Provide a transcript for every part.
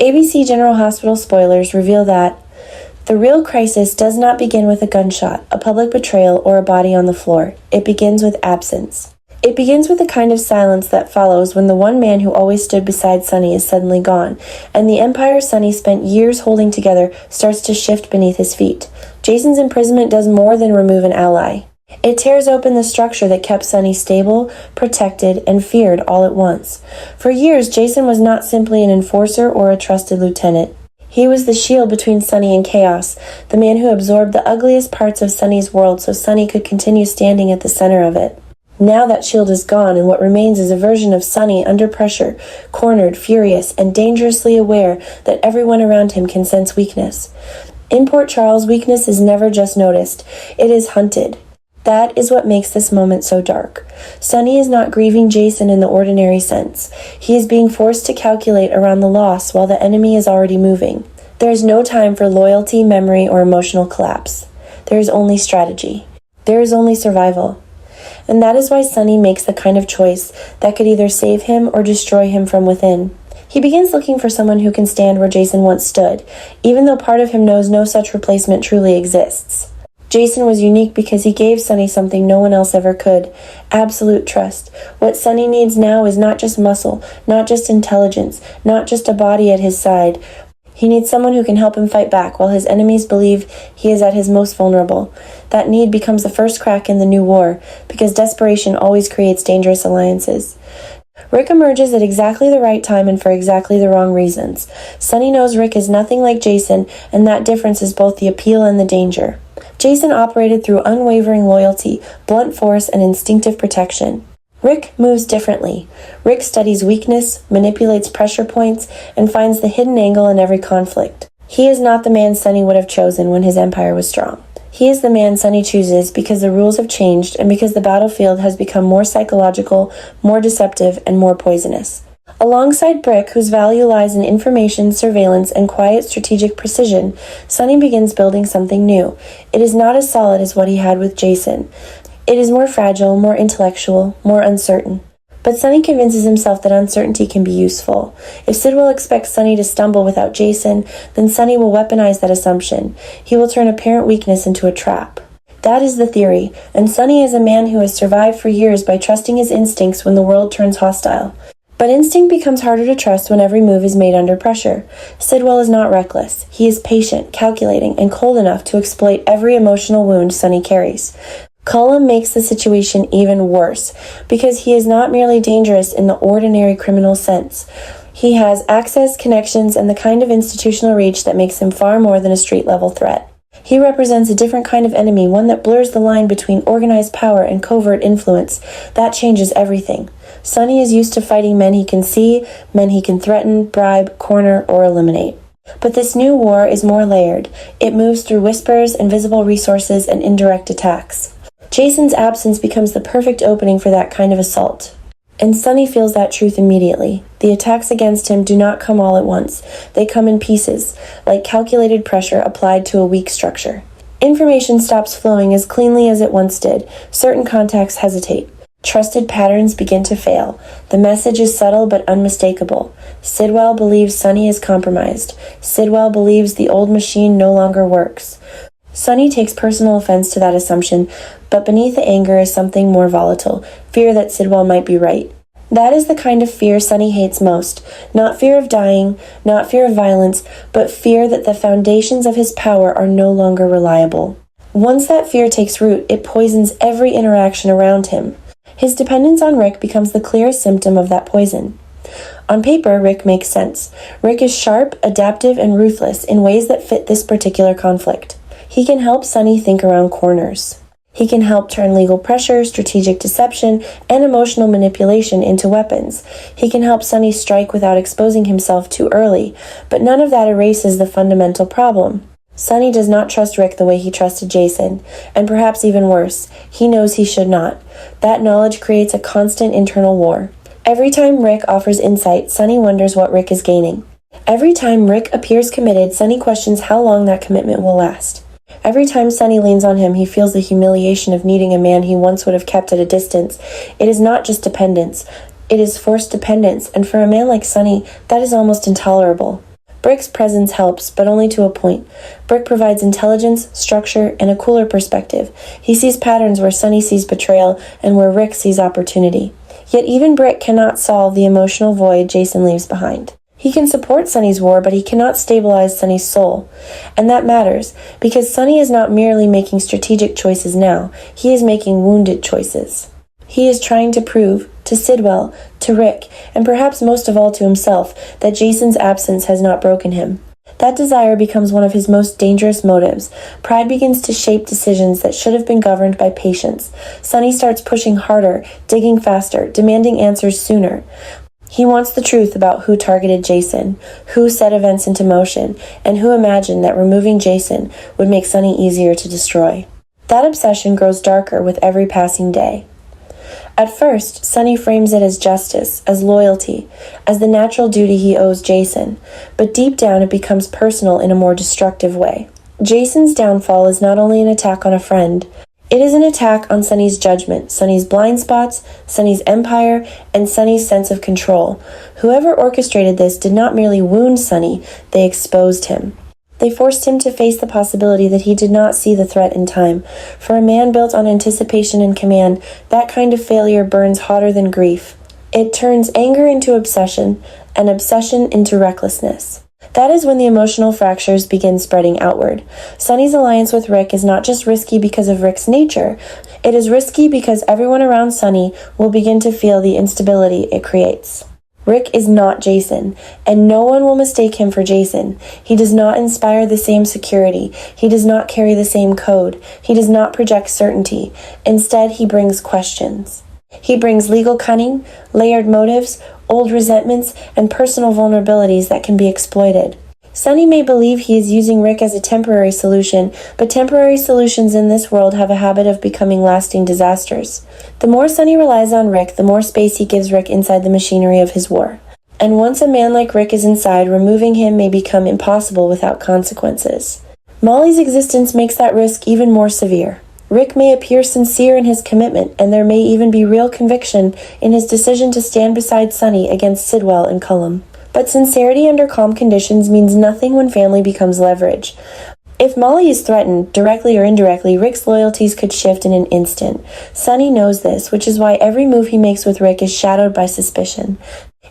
ABC General Hospital Spoilers reveal that the real crisis does not begin with a gunshot, a public betrayal, or a body on the floor. It begins with absence. It begins with the kind of silence that follows when the one man who always stood beside Sonny is suddenly gone, and the empire Sonny spent years holding together starts to shift beneath his feet. Jason's imprisonment does more than remove an ally. It tears open the structure that kept Sonny stable, protected, and feared all at once. For years, Jason was not simply an enforcer or a trusted lieutenant. He was the shield between Sonny and chaos, the man who absorbed the ugliest parts of Sonny's world so Sonny could continue standing at the center of it. Now that shield is gone, and what remains is a version of Sonny under pressure, cornered, furious, and dangerously aware that everyone around him can sense weakness. In Port Charles, weakness is never just noticed, it is hunted. That is what makes this moment so dark. Sonny is not grieving Jason in the ordinary sense. He is being forced to calculate around the loss while the enemy is already moving. There is no time for loyalty, memory, or emotional collapse. There is only strategy. There is only survival. And that is why Sonny makes the kind of choice that could either save him or destroy him from within. He begins looking for someone who can stand where Jason once stood, even though part of him knows no such replacement truly exists. Jason was unique because he gave Sonny something no one else ever could: absolute trust. What Sonny needs now is not just muscle, not just intelligence, not just a body at his side. He needs someone who can help him fight back while his enemies believe he is at his most vulnerable. That need becomes the first crack in the new war, because desperation always creates dangerous alliances. Rick emerges at exactly the right time and for exactly the wrong reasons. Sonny knows Rick is nothing like Jason, and that difference is both the appeal and the danger. Jason operated through unwavering loyalty, blunt force, and instinctive protection. Rick moves differently. Rick studies weakness, manipulates pressure points, and finds the hidden angle in every conflict. He is not the man Sonny would have chosen when his empire was strong. He is the man Sonny chooses because the rules have changed and because the battlefield has become more psychological, more deceptive, and more poisonous. Alongside Brick, whose value lies in information, surveillance, and quiet strategic precision, Sonny begins building something new. It is not as solid as what he had with Jason. It is more fragile, more intellectual, more uncertain. But Sonny convinces himself that uncertainty can be useful. If Sidwell expects Sonny to stumble without Jason, then Sonny will weaponize that assumption. He will turn apparent weakness into a trap. That is the theory, and Sonny is a man who has survived for years by trusting his instincts when the world turns hostile. But instinct becomes harder to trust when every move is made under pressure. Sidwell is not reckless. He is patient, calculating, and cold enough to exploit every emotional wound Sonny carries. Cullum makes the situation even worse, because he is not merely dangerous in the ordinary criminal sense. He has access, connections, and the kind of institutional reach that makes him far more than a street-level threat. He represents a different kind of enemy, one that blurs the line between organized power and covert influence. That changes everything. Sonny is used to fighting men he can see, men he can threaten, bribe, corner, or eliminate. But this new war is more layered. It moves through whispers, invisible resources, and indirect attacks. Jason's absence becomes the perfect opening for that kind of assault. And Sonny feels that truth immediately. The attacks against him do not come all at once. They come in pieces, like calculated pressure applied to a weak structure. Information stops flowing as cleanly as it once did. Certain contacts hesitate. Trusted patterns begin to fail. The message is subtle but unmistakable. Sidwell believes Sonny is compromised. Sidwell believes the old machine no longer works. Sonny takes personal offense to that assumption, but beneath the anger is something more volatile, fear that Sidwell might be right. That is the kind of fear Sonny hates most. Not fear of dying, not fear of violence, but fear that the foundations of his power are no longer reliable. Once that fear takes root, it poisons every interaction around him. His dependence on Rick becomes the clearest symptom of that poison. On paper, Rick makes sense. Rick is sharp, adaptive, and ruthless in ways that fit this particular conflict. He can help Sonny think around corners. He can help turn legal pressure, strategic deception, and emotional manipulation into weapons. He can help Sonny strike without exposing himself too early, but none of that erases the fundamental problem. Sonny does not trust Rick the way he trusted Jason, and perhaps even worse, he knows he should not. That knowledge creates a constant internal war. Every time Rick offers insight, Sonny wonders what Rick is gaining. Every time Rick appears committed, Sonny questions how long that commitment will last. Every time Sonny leans on him, he feels the humiliation of needing a man he once would have kept at a distance. It is not just dependence. It is forced dependence, and for a man like Sonny, that is almost intolerable. Brick's presence helps, but only to a point. Brick provides intelligence, structure, and a cooler perspective. He sees patterns where Sonny sees betrayal and where Ric sees opportunity. Yet even Brick cannot solve the emotional void Jason leaves behind. He can support Sonny's war, but he cannot stabilize Sonny's soul. And that matters, because Sonny is not merely making strategic choices now, he is making wounded choices. He is trying to prove, to Sidwell, to Ric, and perhaps most of all to himself, that Jason's absence has not broken him. That desire becomes one of his most dangerous motives. Pride begins to shape decisions that should have been governed by patience. Sonny starts pushing harder, digging faster, demanding answers sooner. He wants the truth about who targeted Jason, who set events into motion, and who imagined that removing Jason would make Sonny easier to destroy. That obsession grows darker with every passing day. At first, Sonny frames it as justice, as loyalty, as the natural duty he owes Jason, but deep down it becomes personal in a more destructive way. Jason's downfall is not only an attack on a friend, it is an attack on Sonny's judgment, Sonny's blind spots, Sonny's empire, and Sonny's sense of control. Whoever orchestrated this did not merely wound Sonny, they exposed him. They forced him to face the possibility that he did not see the threat in time. For a man built on anticipation and command, that kind of failure burns hotter than grief. It turns anger into obsession, and obsession into recklessness. That is when the emotional fractures begin spreading outward. Sonny's alliance with Ric is not just risky because of Ric's nature. It is risky because everyone around Sonny will begin to feel the instability it creates. Ric is not Jason, and no one will mistake him for Jason. He does not inspire the same security. He does not carry the same code. He does not project certainty. Instead, he brings questions. He brings legal cunning, layered motives, old resentments, and personal vulnerabilities that can be exploited. Sonny may believe he is using Ric as a temporary solution, but temporary solutions in this world have a habit of becoming lasting disasters. The more Sonny relies on Ric, the more space he gives Ric inside the machinery of his war. And once a man like Ric is inside, removing him may become impossible without consequences. Molly's existence makes that risk even more severe. Ric may appear sincere in his commitment, and there may even be real conviction in his decision to stand beside Sonny against Sidwell and Cullum. But sincerity under calm conditions means nothing when family becomes leverage. If Molly is threatened, directly or indirectly, Ric's loyalties could shift in an instant. Sonny knows this, which is why every move he makes with Ric is shadowed by suspicion.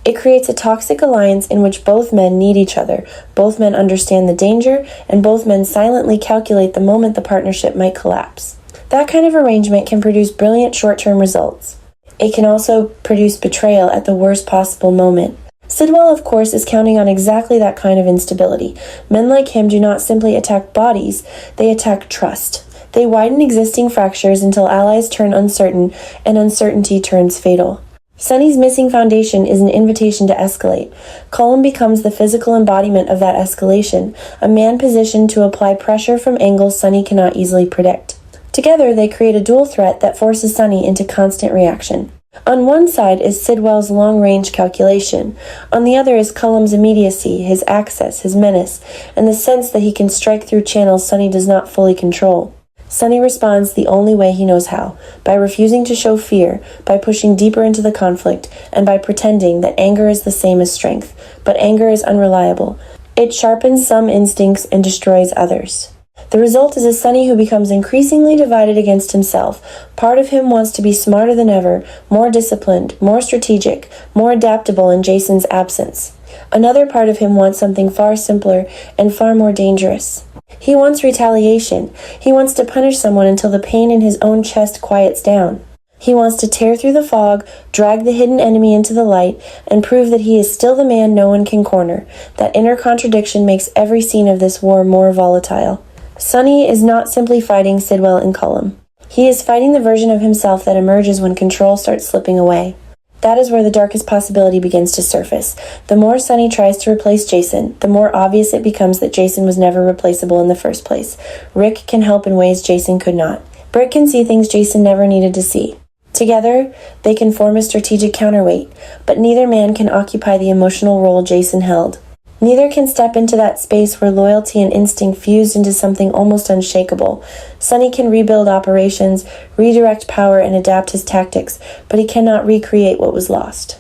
It creates a toxic alliance in which both men need each other, both men understand the danger, and both men silently calculate the moment the partnership might collapse. That kind of arrangement can produce brilliant short-term results. It can also produce betrayal at the worst possible moment. Sidwell, of course, is counting on exactly that kind of instability. Men like him do not simply attack bodies, they attack trust. They widen existing fractures until allies turn uncertain, and uncertainty turns fatal. Sonny's missing foundation is an invitation to escalate. Cullum becomes the physical embodiment of that escalation, a man positioned to apply pressure from angles Sonny cannot easily predict. Together, they create a dual threat that forces Sonny into constant reaction. On one side is Sidwell's long-range calculation. On the other is Cullum's immediacy, his access, his menace, and the sense that he can strike through channels Sonny does not fully control. Sonny responds the only way he knows how, by refusing to show fear, by pushing deeper into the conflict, and by pretending that anger is the same as strength. But anger is unreliable. It sharpens some instincts and destroys others. The result is a Sonny who becomes increasingly divided against himself. Part of him wants to be smarter than ever, more disciplined, more strategic, more adaptable in Jason's absence. Another part of him wants something far simpler and far more dangerous. He wants retaliation. He wants to punish someone until the pain in his own chest quiets down. He wants to tear through the fog, drag the hidden enemy into the light, and prove that he is still the man no one can corner. That inner contradiction makes every scene of this war more volatile. Sonny is not simply fighting Sidwell and Cullum. He is fighting the version of himself that emerges when control starts slipping away. That is where the darkest possibility begins to surface. The more Sonny tries to replace Jason, the more obvious it becomes that Jason was never replaceable in the first place. Ric can help in ways Jason could not. Brick can see things Jason never needed to see. Together, they can form a strategic counterweight, but neither man can occupy the emotional role Jason held. Neither can step into that space where loyalty and instinct fused into something almost unshakable. Sonny can rebuild operations, redirect power, and adapt his tactics, but he cannot recreate what was lost.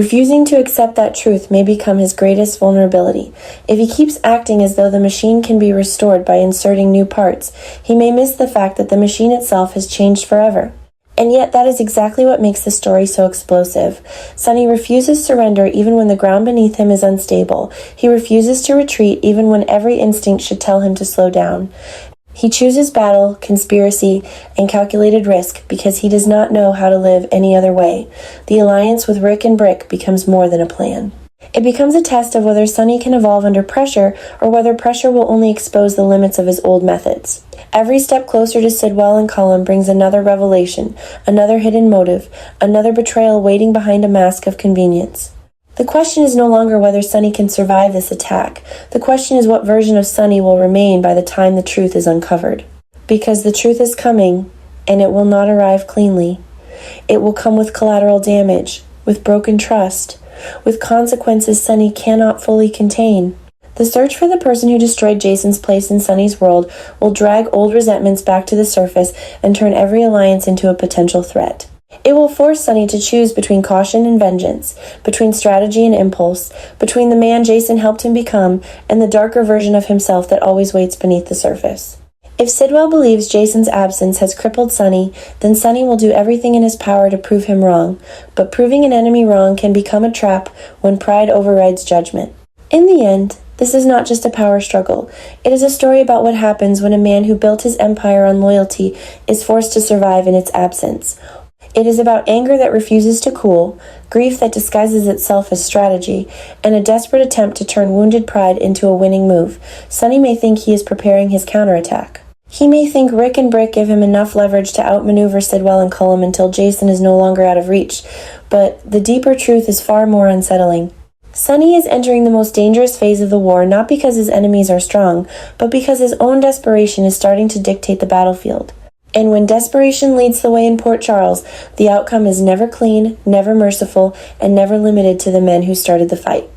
Refusing to accept that truth may become his greatest vulnerability. If he keeps acting as though the machine can be restored by inserting new parts, he may miss the fact that the machine itself has changed forever. And yet that is exactly what makes the story so explosive. Sonny refuses surrender even when the ground beneath him is unstable. He refuses to retreat even when every instinct should tell him to slow down. He chooses battle, conspiracy, and calculated risk because he does not know how to live any other way. The alliance with Ric and Brick becomes more than a plan. It becomes a test of whether Sonny can evolve under pressure or whether pressure will only expose the limits of his old methods. Every step closer to Sidwell and Cullum brings another revelation, another hidden motive, another betrayal waiting behind a mask of convenience. The question is no longer whether Sonny can survive this attack. The question is what version of Sonny will remain by the time the truth is uncovered. Because the truth is coming, and it will not arrive cleanly. It will come with collateral damage, with broken trust, with consequences Sonny cannot fully contain. The search for the person who destroyed Jason's place in Sonny's world will drag old resentments back to the surface and turn every alliance into a potential threat. It will force Sonny to choose between caution and vengeance, between strategy and impulse, between the man Jason helped him become and the darker version of himself that always waits beneath the surface. If Sidwell believes Jason's absence has crippled Sonny, then Sonny will do everything in his power to prove him wrong, but proving an enemy wrong can become a trap when pride overrides judgment. In the end, this is not just a power struggle. It is a story about what happens when a man who built his empire on loyalty is forced to survive in its absence. It is about anger that refuses to cool, grief that disguises itself as strategy, and a desperate attempt to turn wounded pride into a winning move. Sonny may think he is preparing his counterattack. He may think Ric and Brick give him enough leverage to outmaneuver Sidwell and Cullum until Jason is no longer out of reach, but the deeper truth is far more unsettling. Sonny is entering the most dangerous phase of the war not because his enemies are strong, but because his own desperation is starting to dictate the battlefield. And when desperation leads the way in Port Charles, the outcome is never clean, never merciful, and never limited to the men who started the fight.